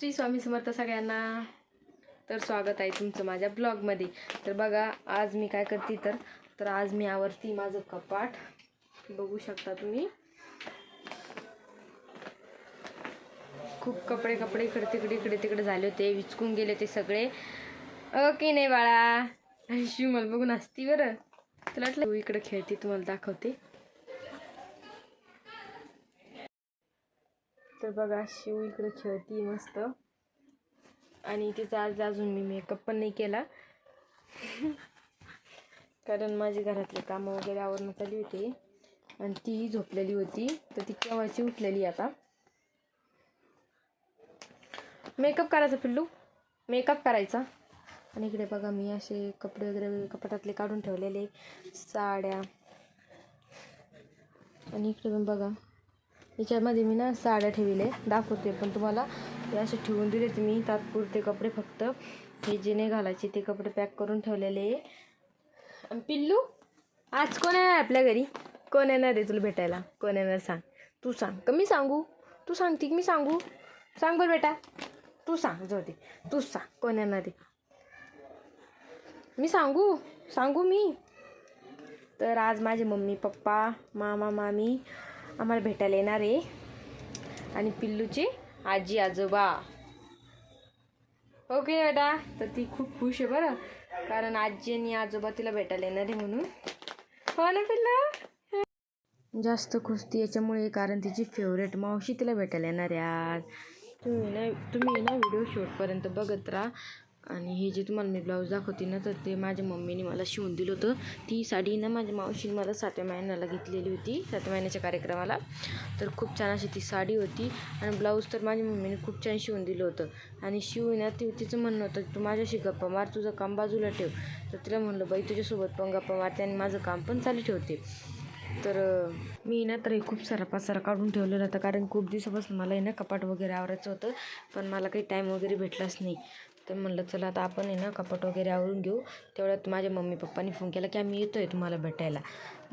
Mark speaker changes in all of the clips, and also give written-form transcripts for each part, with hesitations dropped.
Speaker 1: श्री स्वामी समर्थ सगळ्यांना। तर स्वागत आहे तुमचं माझ्या ब्लॉगमध्ये। तर बघा आज मी काय करते तर आज मी आवरती माझं कपाट। बघू शकता तुम्ही, खूप कपडे इकडे तिकडे झाले होते, विचकून गेले ते सगळे। ओके नाही बाळा, शिव मला बघून हसती बरं। तुला वाटलं इकडे खेळते, तुम्हाला दाखवते। तर बघा शिव इकडे खेळती मस्त, आणि तिचा आज अजून मी मेकअप पण नाही केला कारण माझी घरातले काम वगैरे आवरून चालली होती आणि ती झोपलेली होती, तर ती केव्हाची उठलेली आता। मेकअप करायचा पिल्लू, मेकअप करायचा। आणि इकडे बघा मी असे कपडे वगैरे कपाटातले काढून ठेवलेले, साड्या। आणि इकडे पण बघा याच्यामध्ये मी ना साड्या ठेवले, दाखवते पण तुम्हाला। हे असे ठेवून दिले मी तात्पुरते कपडे, फक्त हे जे नाही घालायचे ते कपडे पॅक करून ठेवलेले। आणि पिल्लू आज कोण आहे आपल्या घरी? कोण येणार आहे तुला भेटायला? कोण येणार सांग, तू सांग का मी सांगू? तू सांगते की मी सांगू? सांग बरं बेटा, तू सांग, जाऊ दे तू सांग कोण येणार आहे। मी सांगू मी? तर आज माझे मम्मी पप्पा मामा मामी आम्हाला भेटायला येणार आहे, आणि पिल्लूचे आजी आजोबा। ओके बेटा, तर ती खूप खुश आहे बरं, कारण आजी आणि आजोबा तिला भेटायला येणार आहे म्हणून। हो ना पिल्लू? जास्त खुश ती याच्यामुळे, कारण तिची फेवरेट मावशी तिला भेटायला येणार आहे आज। तुम्ही ना व्हिडिओ शेवटपर्यंत बघत राहा। आणि हे जे तुम्हाला मी ब्लाऊज दाखवते ना, तर ते माझ्या मम्मीने मला शिवून दिलं होतं। ती साडी ना माझ्या मावशीने मला 7व्या महिन्याला घेतलेली होती, 7व्या महिन्याच्या कार्यक्रमाला। तर खूप छान अशी ती साडी होती, आणि ब्लाऊज तर माझ्या मम्मीने खूप छान शिवून दिलं होतं। आणि शिवून तिचं म्हणणं होतं, तू माझ्याशी गप्पा मार, तुझं काम बाजूला ठेव। तर तिला म्हणलं बाई तुझ्यासोबत पण गप्पा मारते आणि माझं काम पण चालू ठेवते। तर मी ना तर खूप सारा पसारा काढून ठेवलेला होता, कारण खूप दिवसापासून मला ना कपाट वगैरे आवरायचं होतं, पण मला काही टाईम वगैरे भेटलाच नाही। तर म्हणलं चला आता आपण ना कपाट वगैरे आवरून घेऊ। तेवढ्यात माझ्या मम्मी पप्पांनी फोन केला की आम्ही येतो आहे तुम्हाला भेटायला।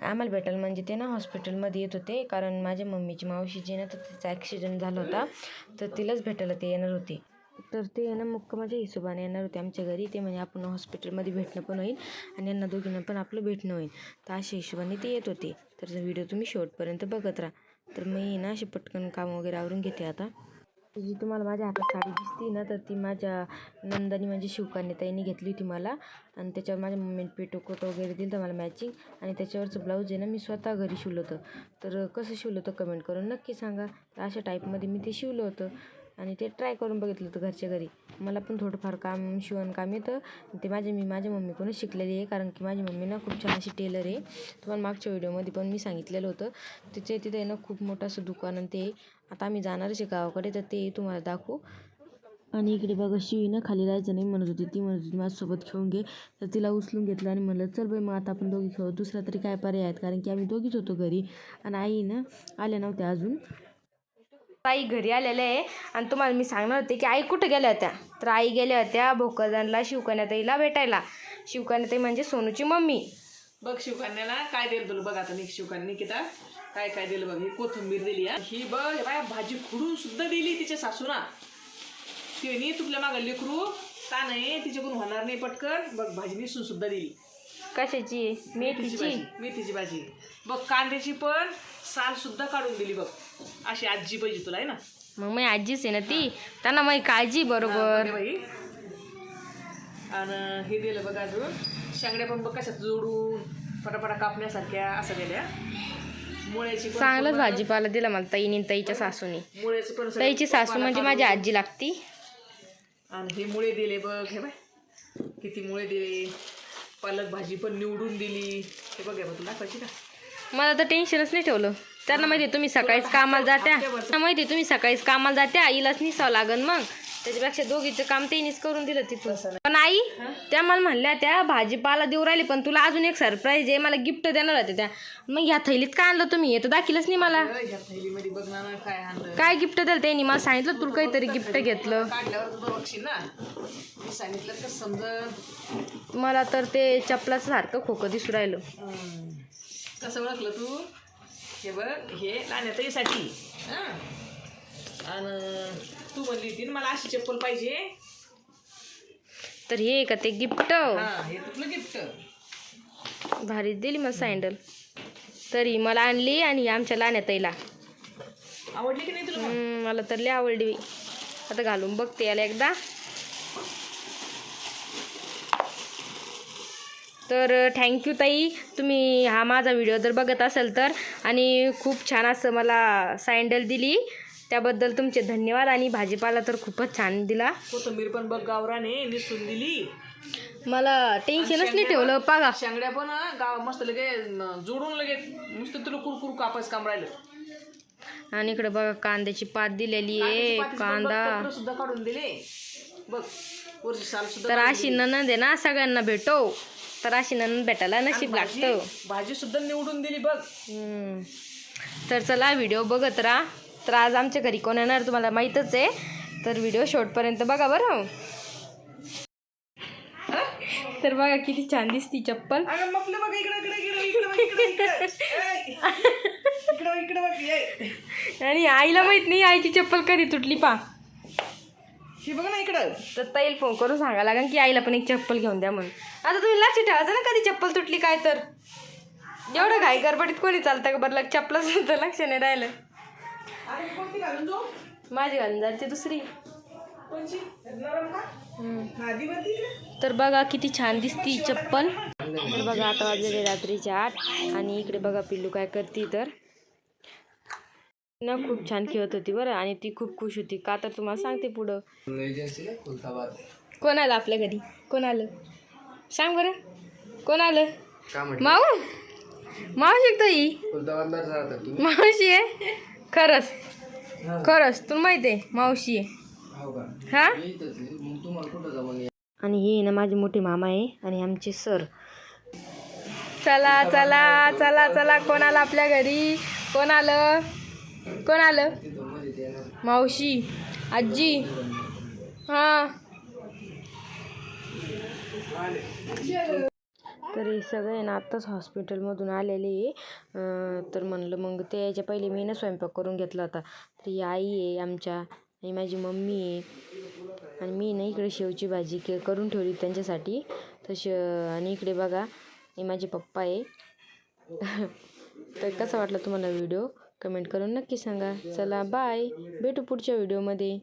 Speaker 1: आम्हाला भेटायला म्हणजे ते ना हॉस्पिटलमध्ये येत होते, कारण माझ्या मम्मीची मावशी जी ना तर तिचा ॲक्सिडेंट झाला होता, तर तिलाच भेटायला ते येणार होते। तर ते ना मुक्कामाच्या हिशोबाने येणार होते आमच्या घरी। ते म्हणजे आपण हॉस्पिटलमध्ये भेटणं पण होईल आणि यांना दोघींना पण आपलं भेटणं होईल, तर अशा हिशोबाने ते येत होते। तर व्हिडिओ तुम्ही शेवटपर्यंत बघत राहा। तर मी ना असे पटकन काम वगैरे आवरून घेते आता। जी तुम्हाला माझ्या हातात साडी दिसते ना, तर ती माझ्या नंदानी म्हणजे शिवकन्याताईंनी घेतली होती मला, आणि त्याच्यावर माझ्या मम्मीने पेटीकोट वगैरे दिलं होतं मला मॅचिंग, आणि त्याच्यावरचं ब्लाऊज आहे ना मी स्वतः घरी शिवलं होतं। तर कसं शिवलं होतं कमेंट करून नक्की सांगा। तर अशा टाईपमध्ये मी ते शिवलं होतं, आणि ते ट्राय करून बघितलं होतं घरच्या घरी। मला पण थोडंफार शिवणकाम येतं, ते मी माझ्या मम्मीकडून शिकलेली आहे, कारण की माझी मम्मी ना खूप छान अशी टेलर आहे। तुम्हाला मागच्या व्हिडिओमध्ये पण मी सांगितलेलं होतं। तिथे आहे ना खूप मोठं असं दुकान, आणि ते आता आम्ही जाणारच आहे गावाकडे, तर ते तुम्हाला दाखवू। आणि इकडे बघा शिवी ना खाली राहायचं नाही म्हणत होती, ती म्हणत होती माझ्यासोबत खेळून घे। तर तिला उचलून घेतलं आणि म्हणलं चल बाई मग आता आपण दोघी खेळू, दुसरा तरी काय पर्याय आहेत, कारण की आम्ही दोघीच होतो घरी, आणि आई ना आल्या नव्हत्या अजून। आई घरी आलेले आहे, आणि तुम्हाला मी सांगणार होते की आई कुठे गेल्या होत्या। तर आई गेल्या होत्या भोकरदनला शिवकन्याताईला भेटायला। शिवकन्याताई म्हणजे सोनूची मम्मी।
Speaker 2: बघ शिवकन्याला काय दिलं तुला, बघ आता शिवकन्या निकिता काय काय दिलं बघ। ही कोथिंबीर दिली, ही बघ बाय भाजी खुडून सुद्धा दिली तिच्या सासूना। ती नाही तुपल्या मागं लेकरू का नाही, तिच्याकडून होणार नाही पटकन। बघ भाजी निसून सुद्धा दिली।
Speaker 1: कशाची?
Speaker 2: मेथीची भाजी। बघ कांद्याची पण साल सुद्धा काढून दिली बघ। अशी आजी पाहिजे तुला आहे ना?
Speaker 1: मग मी आजीच आहे ना ती, त्यांना मग काळजी बरोबर।
Speaker 2: आणि हे दिलं बघ अजून शेंगड्या पण बघ कशात जोडून पटापटा कापण्यासारख्या असं दिल्या। मुळ्याची
Speaker 1: चांगलाच भाजीपाला दिला मला ताईने, ताईच्या सासूने।
Speaker 2: मुळ्याची पण
Speaker 1: ताईची सासू म्हणजे माझी आजी लागती।
Speaker 2: आणि हे मुळे दिले बघ, हे बाय किती मुळे दिले। पालक भाजी पण निवडून दिली, हे बघ तुला दाखवायची का?
Speaker 1: मला तर टेन्शनच नाही ठेवलं। त्यांना माहिती तुम्ही सकाळीच कामाला जात्या, आईलाच निसावं लागन, मग त्याच्यापेक्षा दोघीचं काम तेनीच करून दिलं तिथून। पण आई त्या मला म्हणल्या त्या भाजीपाला देऊ राहिली, पण तुला अजून एक सरप्राईज आहे, मला गिफ्ट देणार होते त्या। मग ह्या थैलीत काय आणलं तुम्ही? हे तर दाखिलच नाही मला।
Speaker 2: थैलीमध्ये बघ ना काय आणलं,
Speaker 1: काय गिफ्ट दिलं त्यांनी? मला सांगितलं तुला काहीतरी गिफ्ट घेतलं,
Speaker 2: काढल्यावर तुला बघशील ना, मी सांगितलं तर समज।
Speaker 1: मला तर ते चपलाचं सारखं खोकं दिसू राहिलं।
Speaker 2: कसं ओळखलं तू? हे बघ हे लाण्याताईसाठी, आणि तू म्हणली होती ना मला अशी चप्पल पाहिजे.
Speaker 1: तर हे का ते गिफ्ट
Speaker 2: हा हे तुला गिफ्ट.
Speaker 1: भारी दिली मग सँडल. तरी मला आणली आणि आमच्या लहान्या ताईला.
Speaker 2: आवडली की नाही तुला मग?
Speaker 1: मला तर लय आवडली. आता घालून बघते याला एकदा. तर थँक्यू ताई, तुम्ही हा माझा व्हिडिओ जर बघत असाल तर. आणि खूप छान असं मला सँडल दिली, त्याबद्दल तुमचे धन्यवाद. आणि भाजीपाला तर खूपच छान दिला.
Speaker 2: कोथिंबीर पण बघ गावराने निसून दिली.
Speaker 1: मला टेन्शनच नाही ठेवलं बघा.
Speaker 2: शेंगड्या पण गाव मस्त लगे जोडून लगे नुसतं तुला कुरकुर कापायचं काम राहिलं.
Speaker 1: आणि इकडे बघा कांद्याची पात दिलेली आहे. कांदा
Speaker 2: सुद्धा काढून दिले बघ. वरची साल सुद्धा.
Speaker 1: तर अशी नणंद आहे ना सगळ्यांना भेटो. तर अशी नणंद भेटायला नशीब लागतं.
Speaker 2: भाजी सुद्धा निवडून दिली बघ.
Speaker 1: तर चला व्हिडिओ बघत राहा. तर आज आमच्या घरी कोण येणार तुम्हाला माहीतच आहे. तर व्हिडिओ शेवटपर्यंत बघा बरं. तर बघा किती छान दिसती चप्पल. आणि आईला माहित नाही आईची चप्पल कधी तुटली पा.
Speaker 2: हे बघ ना इकडं.
Speaker 1: तर ताईला फोन करून सांगा लागेल की आईला पण एक चप्पल घेऊन द्या म्हणून. आता तुम्ही लक्ष ठेवायचं ना कधी चप्पल तुटली काय तर. एवढं घाई गडबडीत कोणी चालतं का बरं. चप्पल सुद्धा लक्ष नाही राहिलं. माझी घालून जाते दुसरी. तर बघा किती छान दिसती चप्पल. तर बघा आता वाजलेले रात्रीचे 8. आणि इकडे बघा पिल्लू काय करते. तर ना खूप छान खेळत होती बरं. आणि ती खूप खुश होती का तर तुम्हाला सांगते पुढं. कोण आलं आपल्या घरी. कोण आलं सांग बरं. कोण आलं. माऊ. मावशी ताई. मावशी आहे खरंच. खरंच तुला माहिती आहे मावशी आहे. हा. आणि हे ना माझे मोठे मामा आहे आणि आमचे सर. चला चला चला चला. कोण आलं आपल्या घरी. कोण आलं. कोण आलं. मावशी आजी. हा. तर हे सगळे ना आत्ताच हॉस्पिटलमधून आलेले. तर म्हणलं मग ते याच्या पहिले मी ना स्वयंपाक करून घेतला होता. तर ही आई आहे आमच्या आणि माझी मम्मी आहे. आणि मी ना इकडे शेवची भाजी करून ठेवली त्यांच्यासाठी. आणि इकडे बघा हे माझे पप्पा आहे. तर कसा वाटला तुम्हाला व्हिडिओ कमेंट करून नक्की सांगा. चला बाय. भेटू पुढच्या व्हिडिओमध्ये.